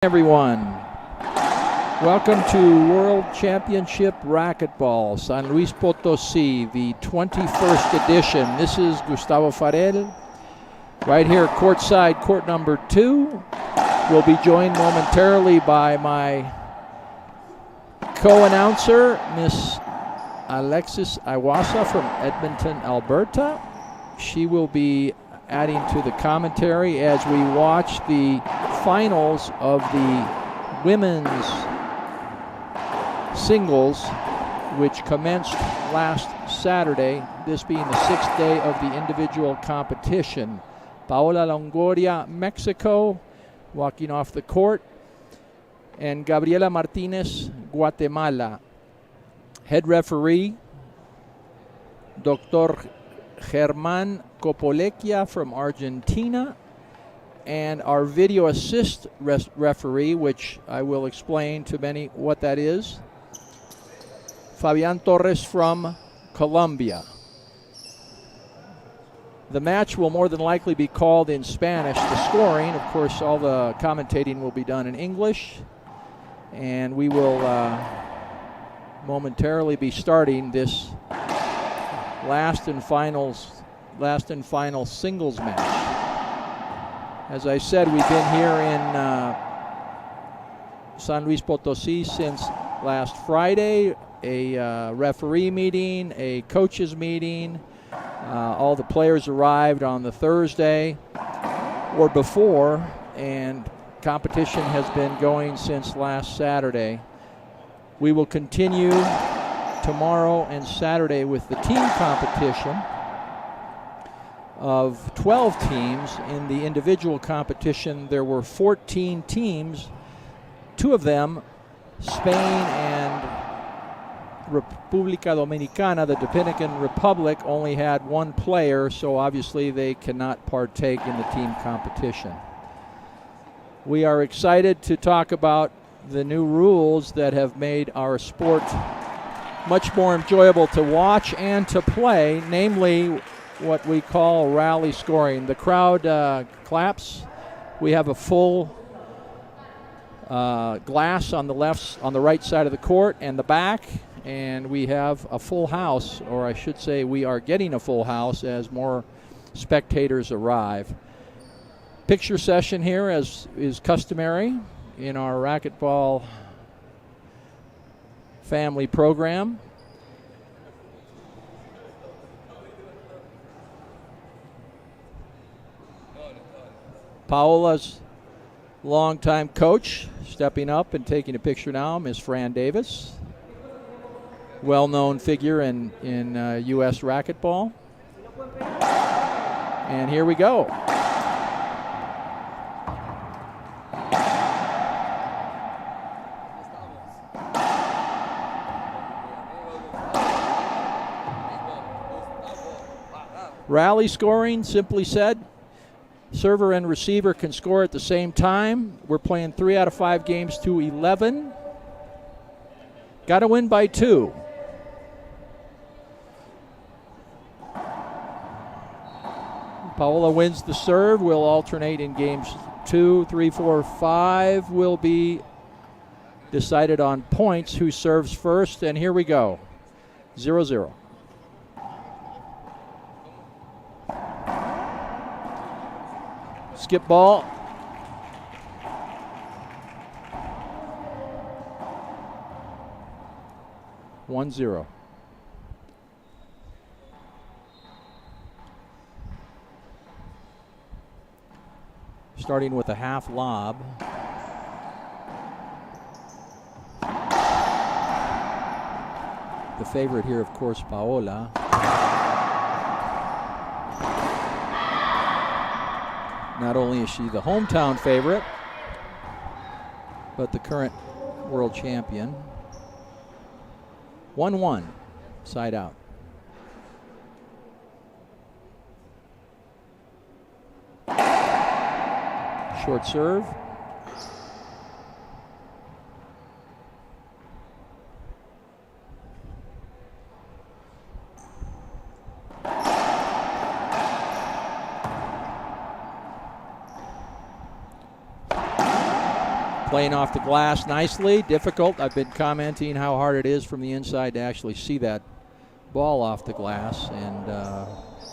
Everyone, welcome to World Championship Racquetball, San Luis Potosí, the 21st edition. This is Gustavo Farel, right here courtside, court number 2. We'll be joined momentarily by my co-announcer, Miss Alexis Iwasa from Edmonton, Alberta. She will be adding to the commentary as we watch the finals of the women's singles, which commenced last Saturday, this being the 6th day of the individual competition. Paola Longoria, Mexico, walking off the court, and Gabriela Martinez, Guatemala. Head referee, Dr. Germán Copolequia from Argentina, and our video assist referee, which I will explain to many what that is, Fabian Torres from Colombia. The match will more than likely be called in Spanish. The scoring, of course, all the commentating will be done in English, and we will momentarily be starting this last and final singles match. As I said, we've been here in San Luis Potosí since last Friday. A referee meeting, a coaches meeting. All the players arrived on the Thursday or before, and competition has been going since last Saturday. We will continue tomorrow and Saturday with the team competition of 12 teams. In the individual competition, there were 14 teams. 2 of them, Spain and República Dominicana, the Dominican Republic, only had 1 player, so obviously they cannot partake in the team competition. We are excited to talk about the new rules that have made our sport much more enjoyable to watch and to play, namely what we call rally scoring. The crowd claps. We have a full glass on the right side of the court and the back, and we have a full house, or I should say we are getting a full house as more spectators arrive. Picture session here, as is customary in our racquetball family program. Paola's longtime coach stepping up and taking a picture now, Miss Fran Davis. Well-known figure in U.S. racquetball. And here we go. Rally scoring, simply said, server and receiver can score at the same time. We're playing 3 out of 5 games to 11. Got to win by 2. Paola wins the serve. We'll alternate in games 2, 3, 4, 5. Will be decided on points, who serves first. And here we go. 0-0. Skip ball. One zero. Starting with a half lob. The favorite here, of course, Paola. Not only is she the hometown favorite, but the current world champion. 1-1, side out. Short serve. Playing off the glass nicely, difficult. I've been commenting how hard it is from the inside to actually see that ball off the glass, and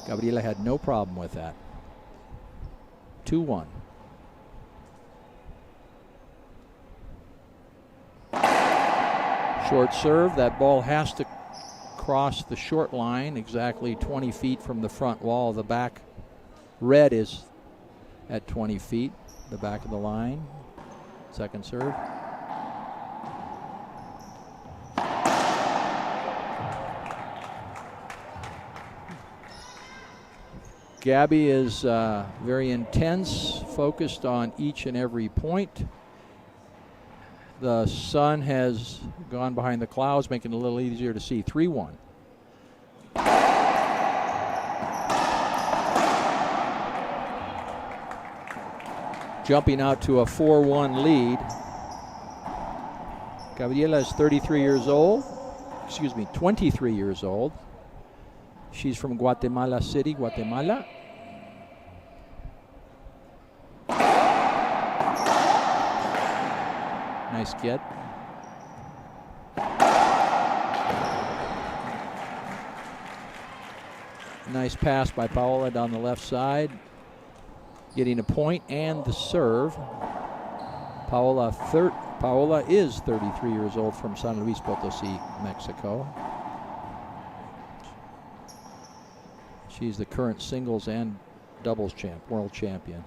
Gabriela had no problem with that. 2-1. Short serve. That ball has to cross the short line exactly 20 feet from the front wall. The back red is at 20 feet, the back of the line. Second serve. Gabby is very intense, focused on each and every point. The sun has gone behind the clouds, making it a little easier to see. 3-1. Jumping out to a 4-1 lead. Gabriela is 23 years old. 23 years old. She's from Guatemala City, Guatemala. Nice get. Nice pass by Paola down the left side. Getting a point and the serve. Paola is 33 years old, from San Luis Potosí, Mexico. She's the current singles and doubles world champion.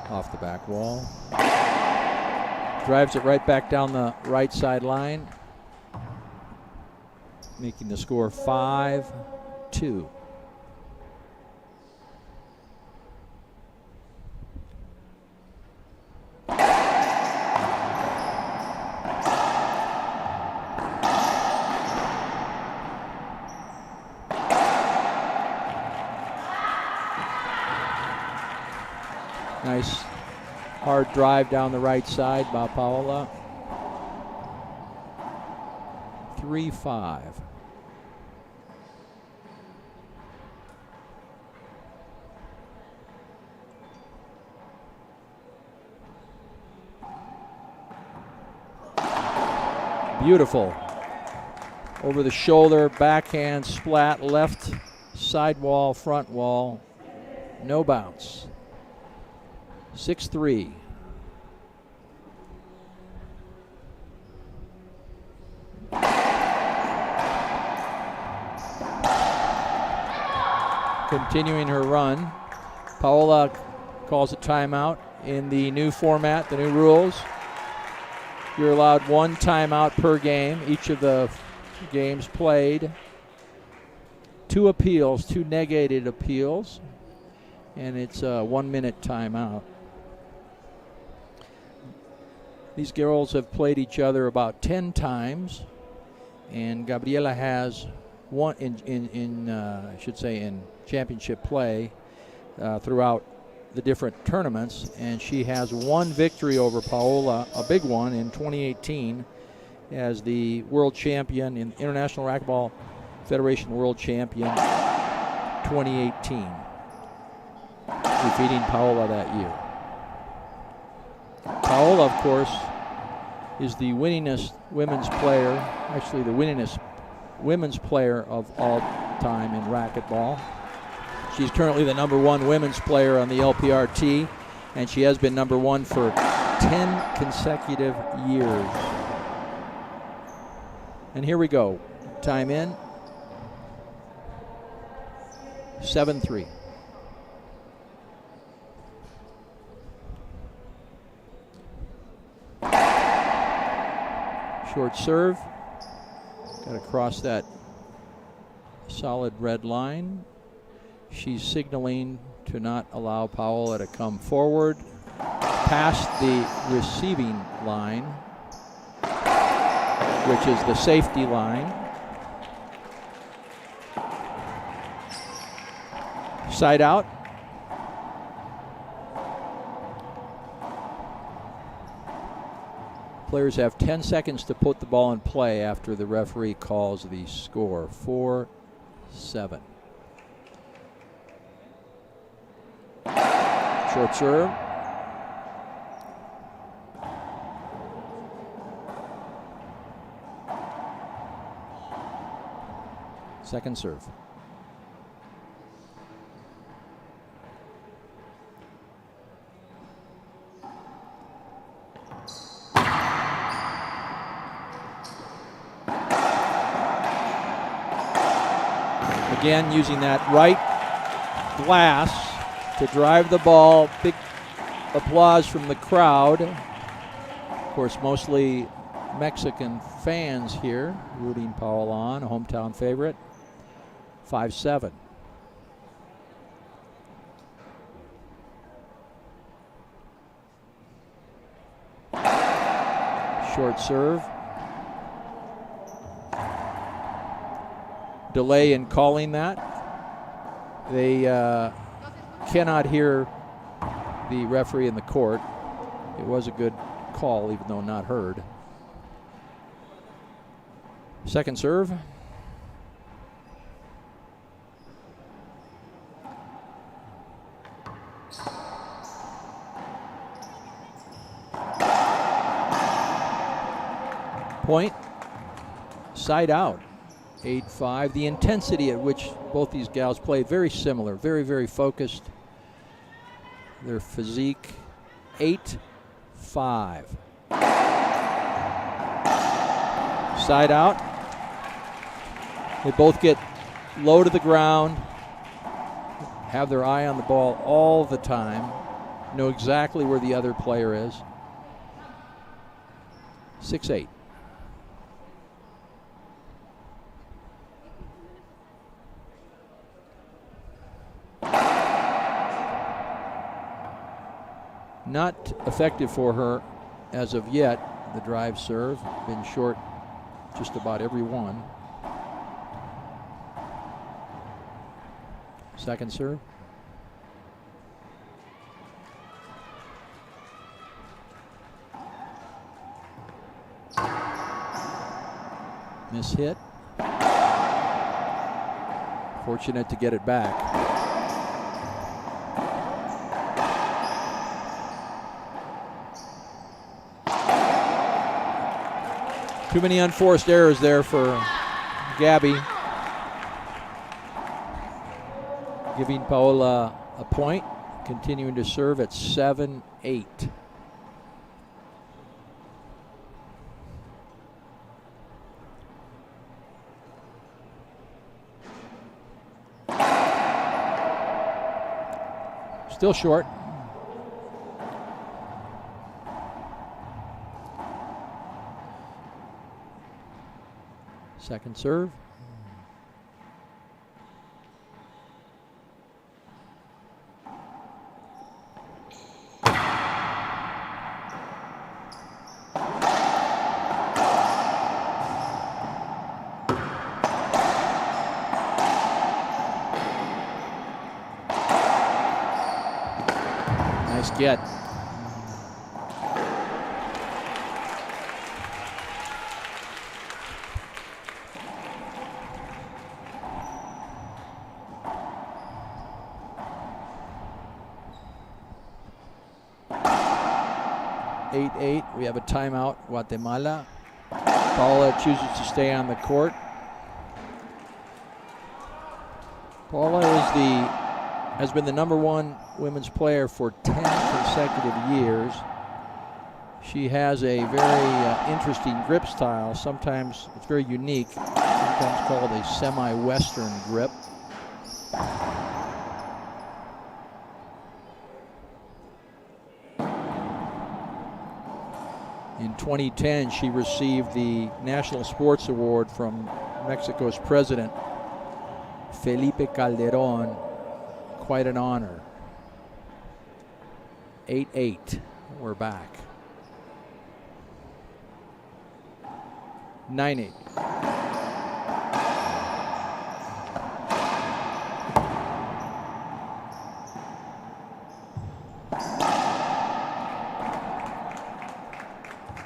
Off the back wall. Drives it right back down the right side line, making the score 5-2. Nice hard drive down the right side by Paola. 3-5. Beautiful. Over the shoulder, backhand splat, left side wall, front wall. No bounce. 6-3. Continuing her run. Paola calls a timeout in the new format, the new rules. You're allowed one timeout per game, each of the games played. 2 appeals, 2 negated appeals, and it's a 1-minute timeout. These girls have played each other about 10 times, and Gabriela has one in championship play throughout the different tournaments, and she has one victory over Paola, a big one in 2018, as the world champion in International Racquetball Federation World Champion 2018, defeating Paola that year. Paola, of course, is the winningest women's player, actually the winningest women's player of all time in racquetball. She's currently the #1 women's player on the LPRT, and she has been #1 for 10 consecutive years. And here we go. Time in. 7-3. Short serve. Got to cross that solid red line. She's signaling to not allow Paola to come forward past the receiving line, which is the safety line. Side out. Players have 10 seconds to put the ball in play after the referee calls the score. 4-7. Short serve. Second serve. Again, using that right glass to drive the ball. Big applause from the crowd. Of course, mostly Mexican fans here rooting Paola on, a hometown favorite. 5-7. Short serve. Delay in calling that. They cannot hear the referee in the court. It was a good call, even though not heard. Second serve. Point. Side out. 8-5. The intensity at which both these gals played, very similar, very, very focused. Their physique. 8-5. Side out. They both get low to the ground, have their eye on the ball all the time, know exactly where the other player is. 6-8. Not effective for her as of yet. The drive serve, been short just about every one. Second serve. Miss hit. Fortunate to get it back. Too many unforced errors there for Gabby. Giving Paola a point, continuing to serve at 7-8. Still short. Second serve. Nice get. We have a timeout, Guatemala. Paola chooses to stay on the court. Paola has been the #1 women's player for 10 consecutive years. She has a very interesting grip style. Sometimes it's very unique, sometimes called a semi-Western grip. In 2010, she received the National Sports Award from Mexico's president, Felipe Calderon. Quite an honor. 8-8. We're back. 9-8.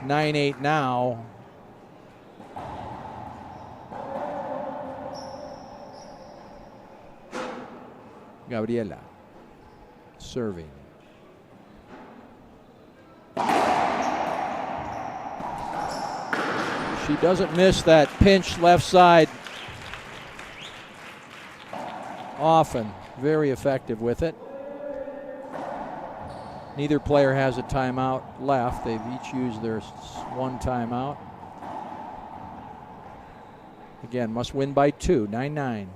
9-8 now. Gabriela serving. She doesn't miss that pinch left side often. Very effective with it. Neither player has a timeout left. They've each used their one timeout. Again, must win by 2, 9-9.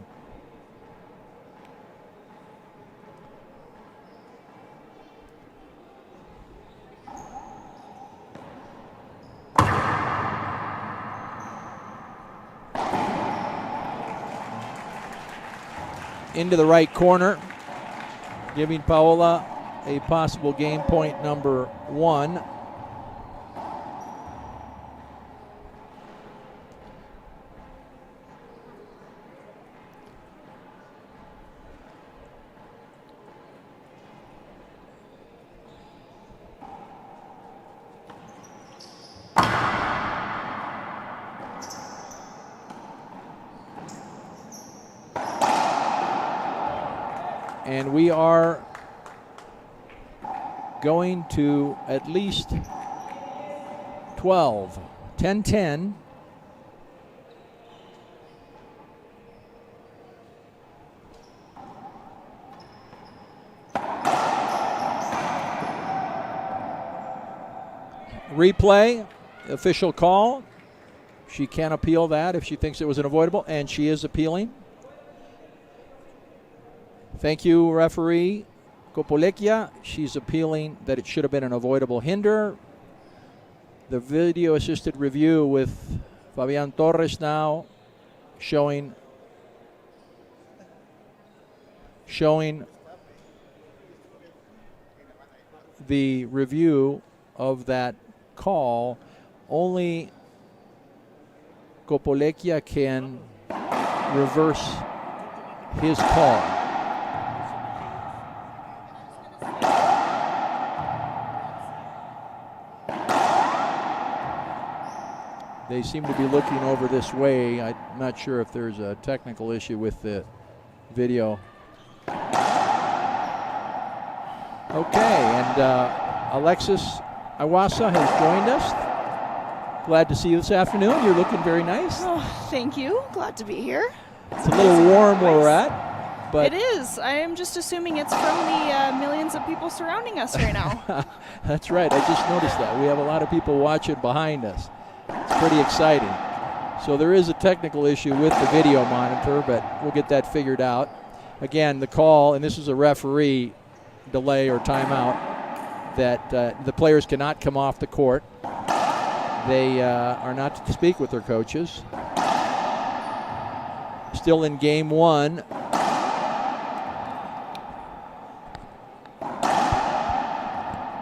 Into the right corner, giving Paola a possible game point number 1. And we are going to at least 12, 10-10. Replay, official call. She can appeal that if she thinks it was unavoidable, and she is appealing. Thank you, referee Copolecchia. She's appealing that it should have been an avoidable hinder. The video assisted review with Fabian Torres now showing the review of that call. Only Copolecchia can reverse his call. They seem to be looking over this way. I'm not sure if there's a technical issue with the video. Okay, and Alexis Iwasa has joined us. Glad to see you this afternoon. You're looking very nice. Oh, thank you. Glad to be here. It's a little warm where we're at. But it is. I am just assuming it's from the millions of people surrounding us right now. That's right. I just noticed that. We have a lot of people watching behind us. It's pretty exciting. So there is a technical issue with the video monitor, but we'll get that figured out. Again, the call, and this is a referee delay or timeout, that the players cannot come off the court. They are not to speak with their coaches. Still in game 1.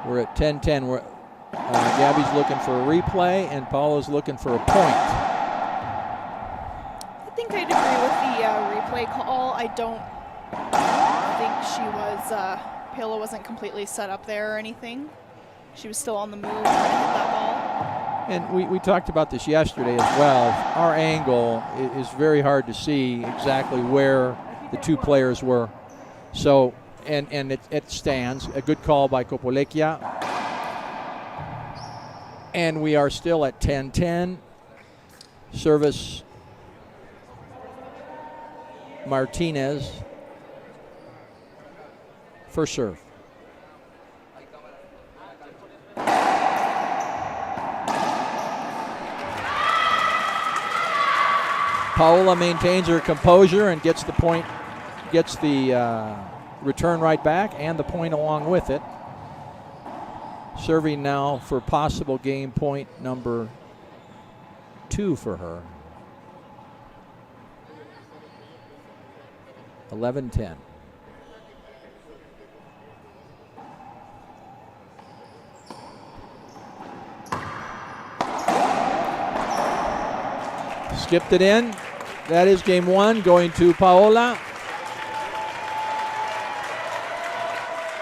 We're at 10-10. Gabby's looking for a replay, and Paula's looking for a point. I think I'd agree with the replay call. I don't think she was, Paola wasn't completely set up there or anything. She was still on the move trying to hit that ball. And we talked about this yesterday as well. Our angle is very hard to see exactly where the two players were. So, and it stands. A good call by Copolecchia. And we are still at 10-10. Service Martinez. First serve. Paola maintains her composure and gets the point, gets the return right back and the point along with it. Serving now for possible game point number 2 for her. 11-10. Skipped it in. That is game 1 going to Paola.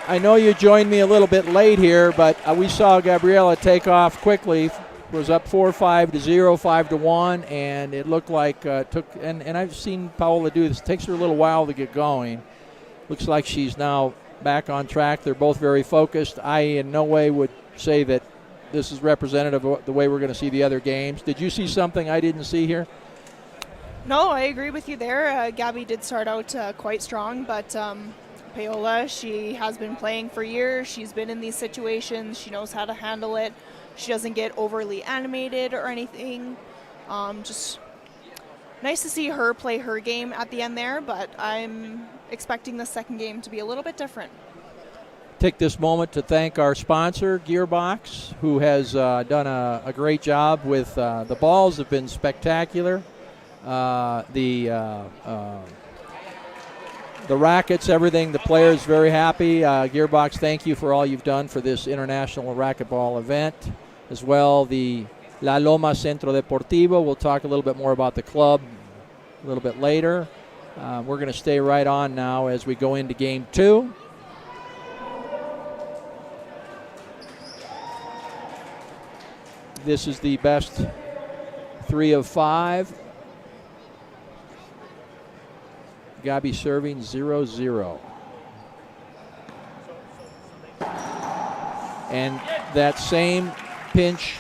I know you joined me a little bit late here, but we saw Gabriela take off quickly was up 4-5 to 0, 5 to 1, and it looked like and I've seen Paola do this. It takes her a little while to get going. Looks like she's now back on track. They're both very focused. I in no way would say that this is representative of the way we're going to see the other games. Did you see something I didn't see here? No, I agree with you there. Gabby did start out quite strong, but Paola, she has been playing for years. She's been in these situations. She knows how to handle it. She doesn't get overly animated or anything. Just nice to see her play her game at the end there, but I'm expecting the second game to be a little bit different. Take this moment to thank our sponsor, Gearbox, who has done a great job with the balls have been spectacular. The rackets, everything, the players very happy. Gearbox, thank you for all you've done for this international racquetball event. As well, the La Loma Centro Deportivo. We'll talk a little bit more about the club a little bit later. We're going to stay right on now as we go into game 2. This is the best 3 of 5. Gabby serving 0-0. And that same pinch,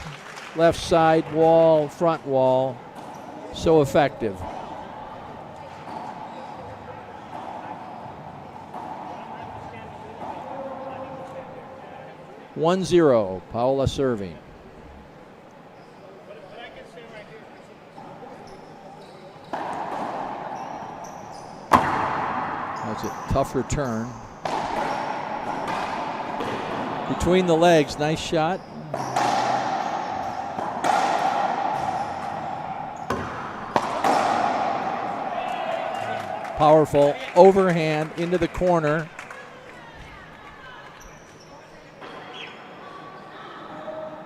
left side wall, front wall, so effective. One zero, Paola serving. That's a tough return. Between the legs, nice shot. Powerful overhand into the corner.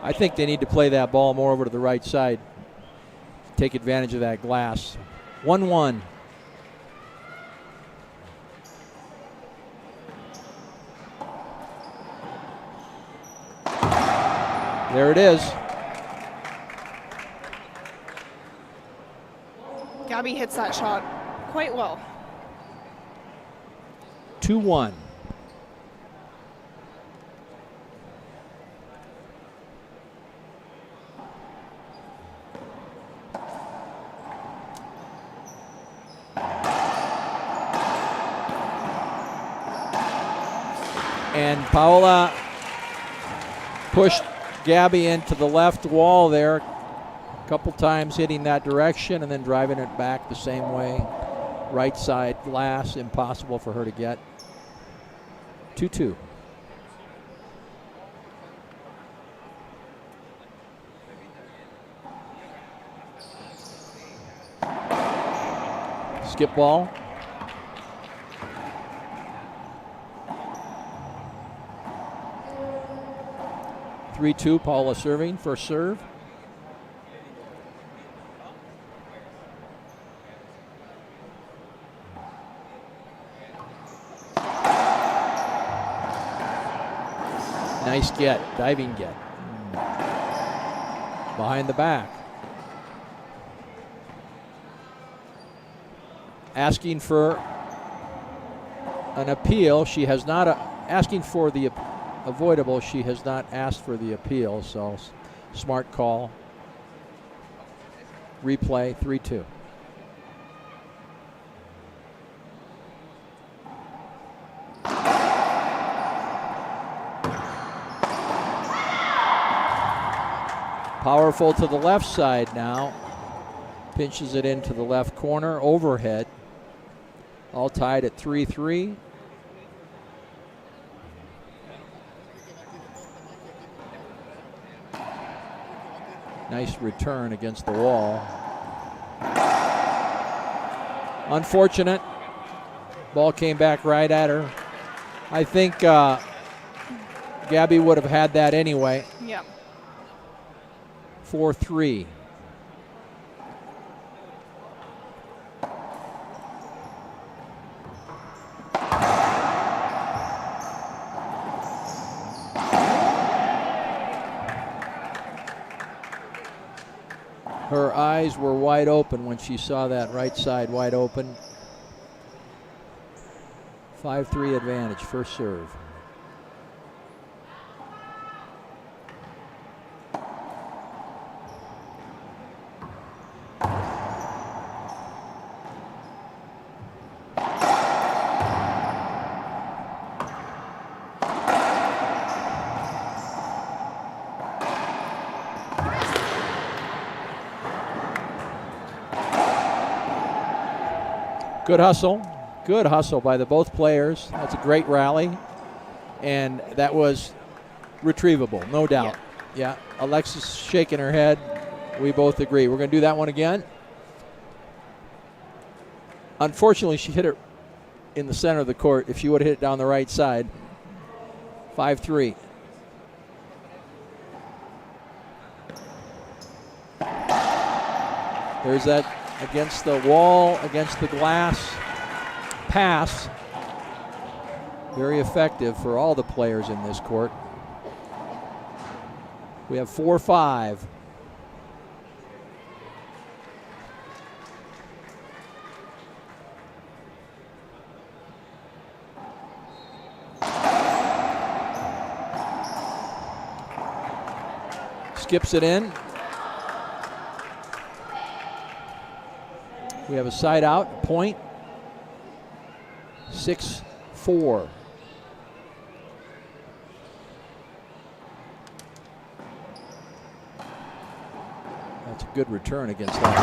I think they need to play that ball more over to the right side. Take advantage of that glass. 1-1. There it is. Gabby hits that shot quite well. 2-1. And Paola pushed Gabby into the left wall there a couple times, hitting that direction and then driving it back the same way. Right side glass, impossible for her to get. 2-2. Skip ball. Three-two, Paola serving, first serve. Nice get, diving get. Behind the back. Asking for an appeal. She has not, asking for the avoidable. She has not asked for the appeal, so smart call. Replay, 3-2. Powerful to the left side now. Pinches it into the left corner, overhead. All tied at 3-3. Nice return against the wall. Unfortunate. Ball came back right at her. I think Gabby would have had that anyway. Yeah. 4-3. Her eyes were wide open when she saw that right side wide open. 5-3 advantage, first serve. Good hustle. Good hustle by the both players. That's a great rally. And that was retrievable, no doubt. Yeah. Alexis shaking her head. We both agree. We're going to do that one again. Unfortunately, she hit it in the center of the court. If she would have hit it down the right side. 5-3. There's that against the wall, against the glass pass. Very effective for all the players in this court. We have 4-5. Skips it in. We have a side out, point. 6-4. That's a good return against that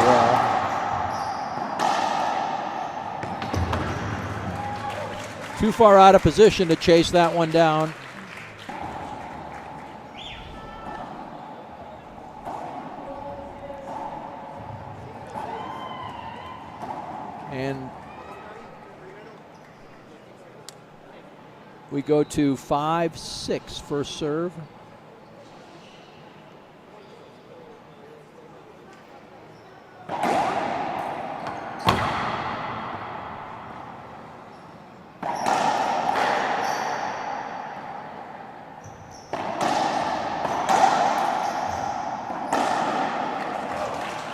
wall. Too far out of position to chase that one down. And we go to 5-6 first serve.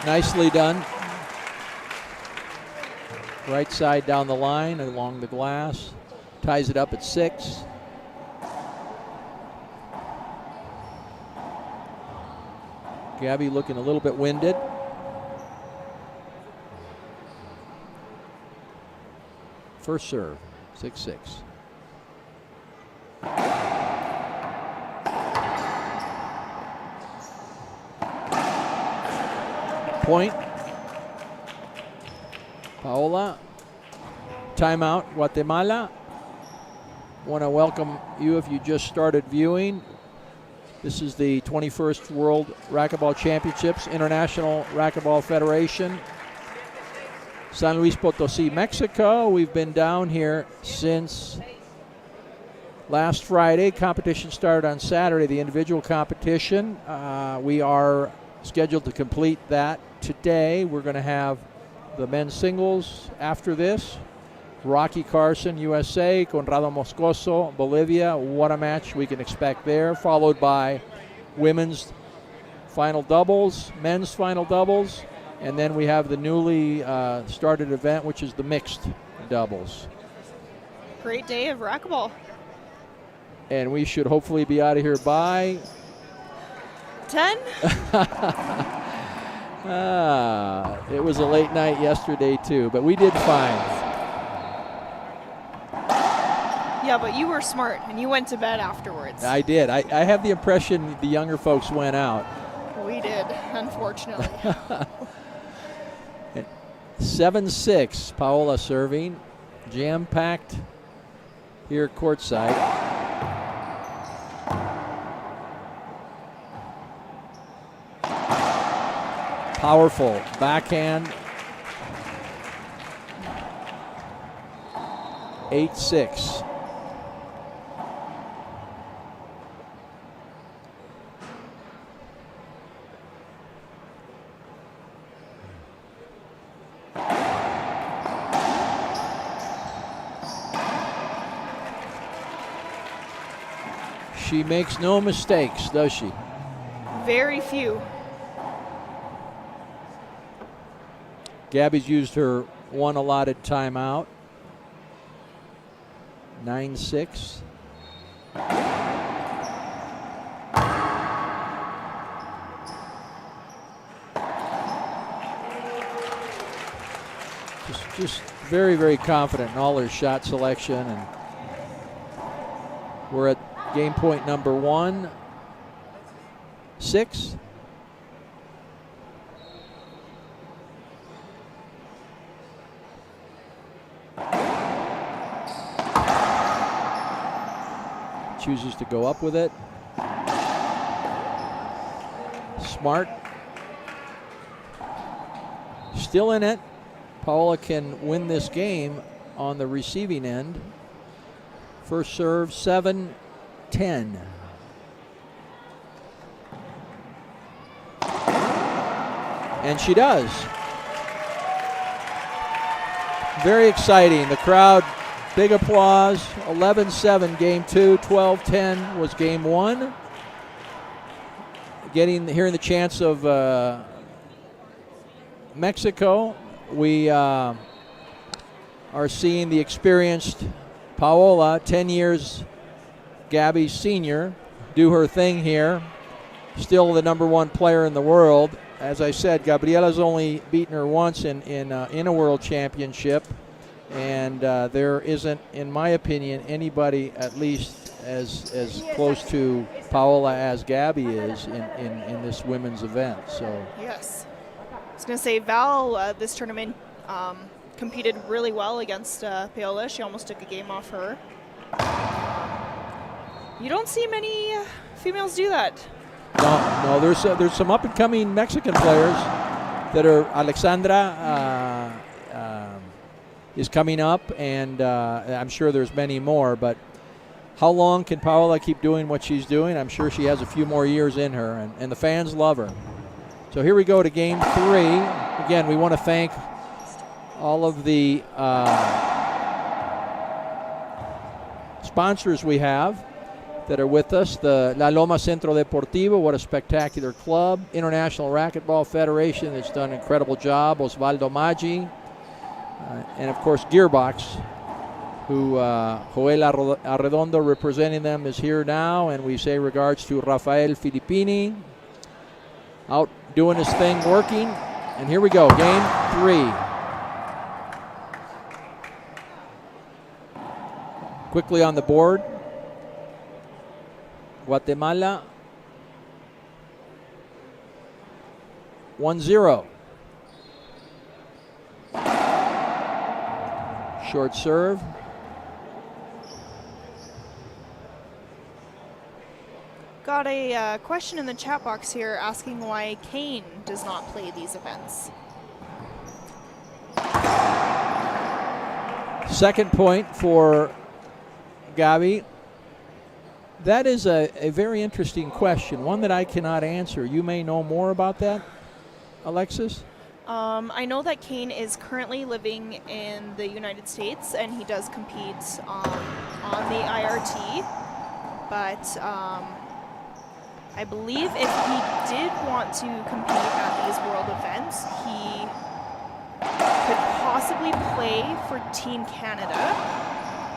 Nicely done. Right side down the line along the glass. Ties it up at 6. Gabby looking a little bit winded. First serve, 6-6. Point. Paola. Timeout, Guatemala. Want to welcome you if you just started viewing. This is the 21st World Racquetball Championships, International Racquetball Federation. San Luis Potosí, Mexico. We've been down here since last Friday. Competition started on Saturday, the individual competition. We are scheduled to complete that today. We're going to have the men's singles after this. Rocky Carson, USA, Conrado Moscoso, Bolivia. What a match we can expect there. Followed by women's final doubles, men's final doubles, and then we have the newly started event, which is the mixed doubles. Great day of racquetball. And we should hopefully be out of here by 10. It was a late night yesterday too, but we did fine. Yeah, but you were smart and you went to bed afterwards. I did. I have the impression the younger folks went out. We did, unfortunately. 7-6, Paola serving. Jam-packed here courtside. Powerful backhand. 8-6. She makes no mistakes, does she? Very few. Gabby's used her one allotted timeout. 9-6. Just very, very confident in all her shot selection, and we're at game point number 1, 6. Chooses to go up with it. Smart. Still in it. Paola can win this game on the receiving end. First serve, 7-10. And she does. Very exciting. The crowd, big applause. 11-7 game 2, 12-10 was game 1. Hearing the chants of Mexico. We are seeing the experienced Paola, 10 years Gabby's senior, do her thing here. Still the number 1 player in the world. As I said, Gabriela's only beaten her once in a world championship. And there isn't, in my opinion, anybody at least as close to Paola as Gabby is in this women's event. So yes. I was going to say, Val, this tournament competed really well against Paola. She almost took a game off her. You don't see many females do that. No, there's some up-and-coming Mexican players that are. Alexandra is coming up, and I'm sure there's many more. But how long can Paola keep doing what she's doing? I'm sure she has a few more years in her, and the fans love her. So here we go to game 3. Again, we want to thank all of the sponsors we have that are with us. The La Loma Centro Deportivo, what a spectacular club. International Racquetball Federation that's done an incredible job. Osvaldo Maggi. And, of course, Gearbox, who Joel Arredondo representing them is here now. And we say regards to Rafael Filippini. Out doing his thing, working. And here we go, game 3. Quickly on the board. Guatemala 1-0. Short serve. Got a question in the chat box here asking why Kane does not play these events. Second point for Gabby. That is a very interesting question, one that I cannot answer. You may know more about that, Alexis? I know that Kane is currently living in the United States, and he does compete on the IRT, but I believe if he did want to compete at these world events, he could possibly play for Team Canada.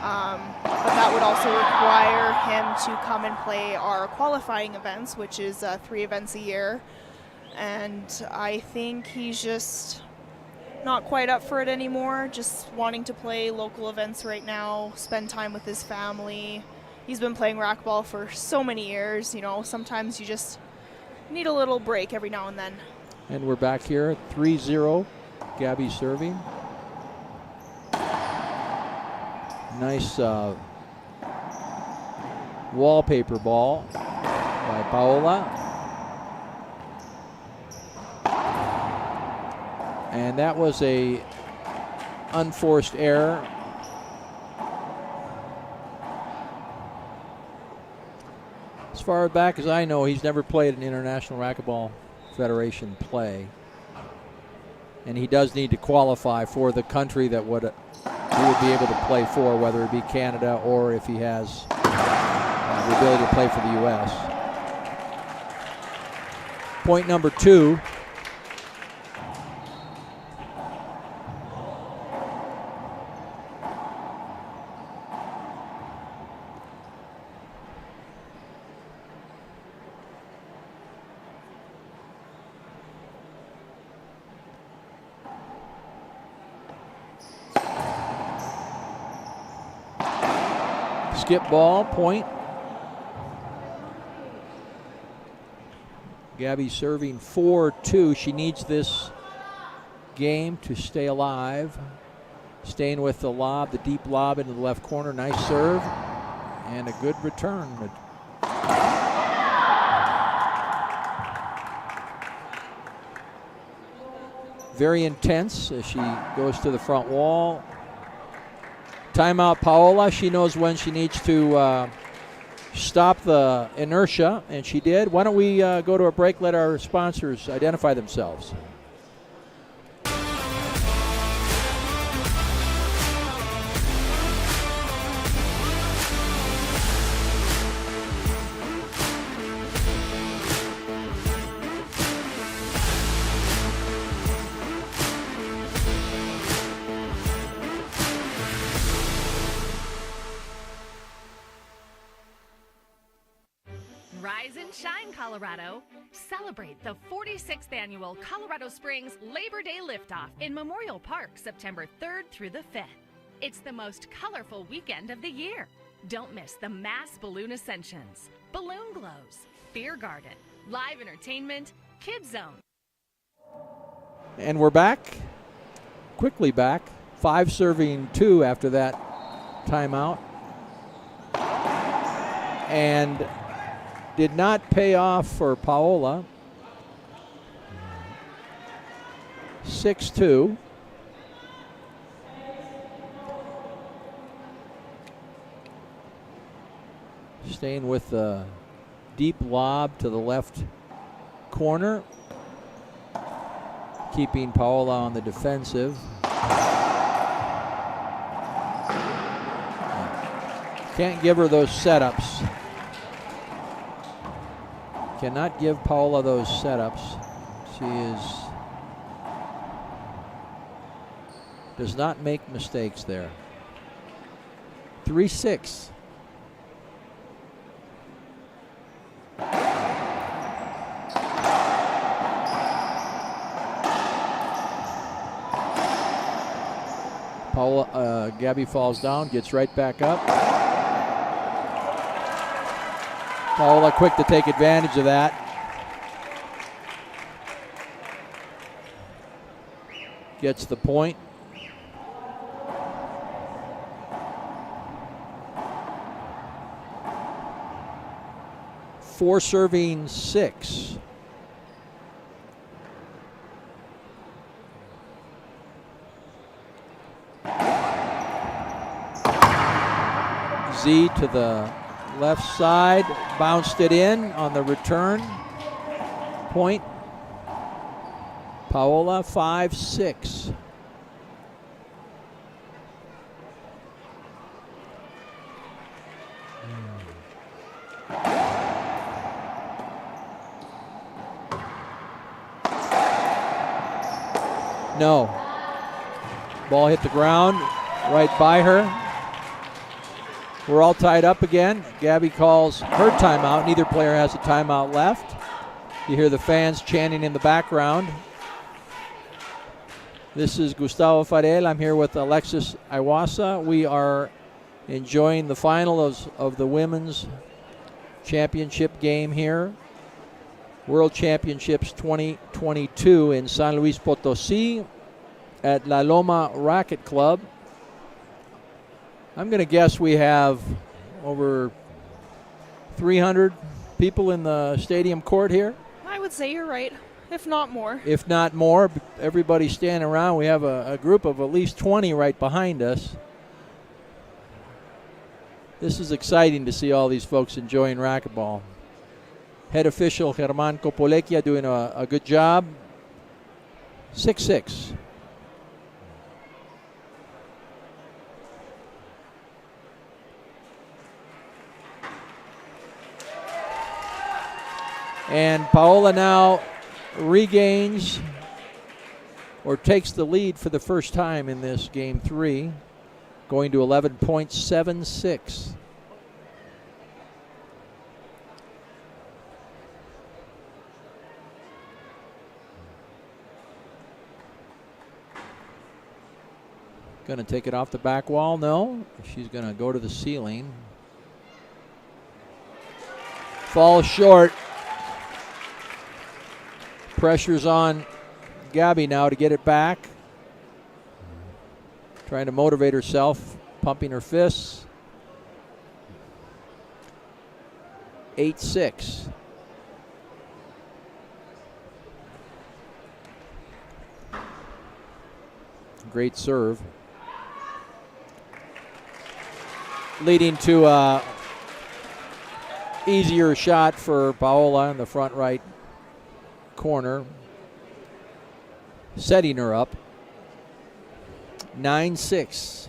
But that would also require him to come and play our qualifying events, which is 3 events a year. And I think he's just not quite up for it anymore, just wanting to play local events right now, spend time with his family. He's been playing racquetball for so many years, you know, sometimes you just need a little break every now and then. And we're back here, 3-0, Gabby serving. Nice wallpaper ball by Paola. And that was a unforced error. As far back as I know, he's never played an International Racquetball Federation play. And he does need to qualify for the country that he would be able to play for, whether it be Canada or if he has the ability to play for the U.S. Point number 2. skip ball, point. Gabby serving 4-2. She needs this game to stay alive. Staying with the lob, the deep lob into the left corner. Nice serve and a good return. Very intense as she goes to the front wall. Timeout, Paola. She knows when she needs to stop the inertia, and she did. Why don't we go to a break, let our sponsors identify themselves. Rise and shine, Colorado. Celebrate the 46th annual Colorado Springs Labor Day Liftoff in Memorial Park, September 3rd through the 5th. It's the most colorful weekend of the year. Don't miss the mass balloon ascensions, balloon glows, beer garden, live entertainment, kids zone. And we're back, quickly back. 5 serving 2 after that timeout. And did not pay off for Paola. 6-2. Staying with the deep lob to the left corner. Keeping Paola on the defensive. Can't give her those setups. Cannot give Paola those setups. She does not make mistakes there. 3-6. Paola, Gabby falls down, gets right back up. Paola quick to take advantage of that. Gets the point. Four serving 6. Z to the left side, bounced it in on the return. Point. Paola 5-6. No. Ball hit the ground right by her. We're all tied up again. Gabby calls her timeout. Neither player has a timeout left. You hear the fans chanting in the background. This is Gustavo Farel. I'm here with Alexis Iwasa. We are enjoying the final of the women's championship game here. World Championships 2022 in San Luis Potosí at La Loma Racket Club. I'm going to guess we have over 300 people in the stadium court here. I would say you're right, if not more. If not more, everybody standing around. We have a group of at least 20 right behind us. This is exciting to see all these folks enjoying racquetball. Head official Germán Copolecchia doing a good job. 6-6. And Paola now regains or takes the lead for the first time in this game 3, going to 11.76. Going to take it off the back wall? No. She's going to go to the ceiling. Falls short. Pressure's on Gabby now to get it back. Trying to motivate herself, pumping her fists. 8-6. Great serve. Leading to a easier shot for Paola in the front right corner. Setting her up. 9-6.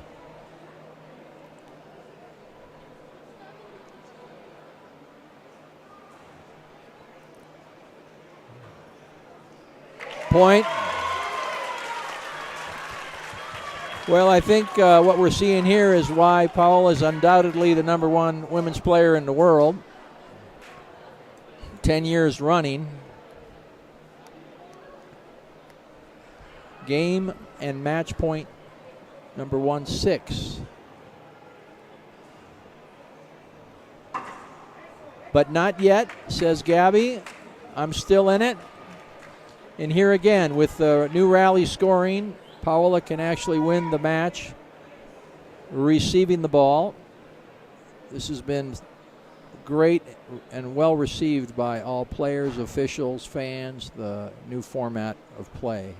Point. Well, I think what we're seeing here is why Paola is undoubtedly the #1 women's player in the world. 10 years running. Game and match point #1, 6. But not yet, says Gabby. I'm still in it. And here again, with the new rally scoring, Paola can actually win the match receiving the ball. This has been great and well received by all players, officials, fans, the new format of play.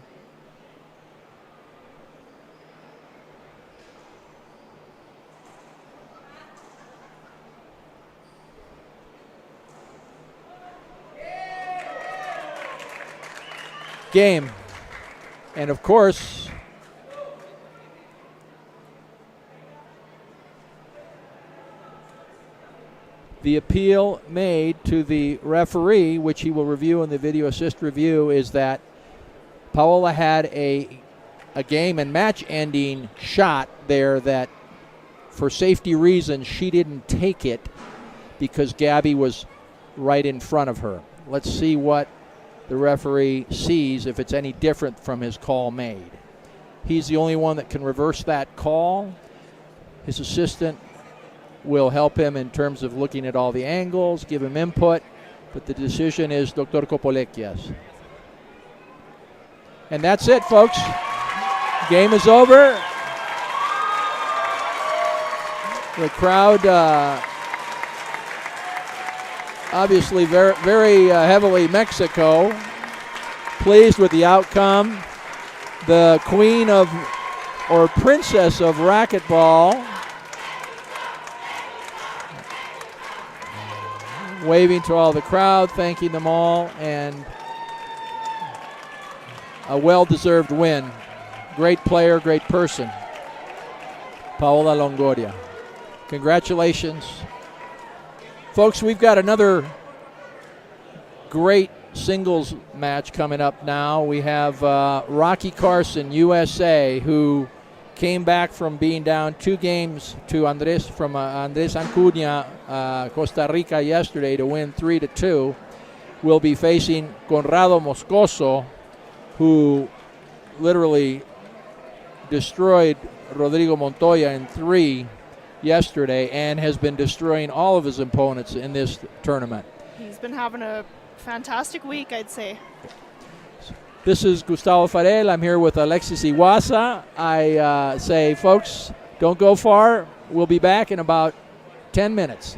Game. And of course, the appeal made to the referee, which he will review in the video assist review, is that Paola had a game and match ending shot there that for safety reasons she didn't take it because Gabby was right in front of her. Let's see what the referee sees, if it's any different from his call made. He's the only one that can reverse that call. His assistant will help him in terms of looking at all the angles, give him input, but the decision is Dr. Kopolekia's. And that's it, folks. Game is over. The crowd obviously very heavily Mexico, pleased with the outcome. The queen of, or princess of racquetball, waving to all the crowd, thanking them all, and a well-deserved win. Great player, great person, Paola Longoria. Congratulations. Folks, we've got another great singles match coming up now. We have Rocky Carson, USA, who came back from being down 2 games to Andres Ancuna, Costa Rica yesterday to win 3-2. Will be facing Conrado Moscoso, who literally destroyed Rodrigo Montoya in 3 yesterday and has been destroying all of his opponents in this tournament. He's been having a fantastic week, I'd say. This is Gustavo Farel. I'm here with Alexis Iwasa. I say, folks, don't go far. We'll be back in about 10 minutes.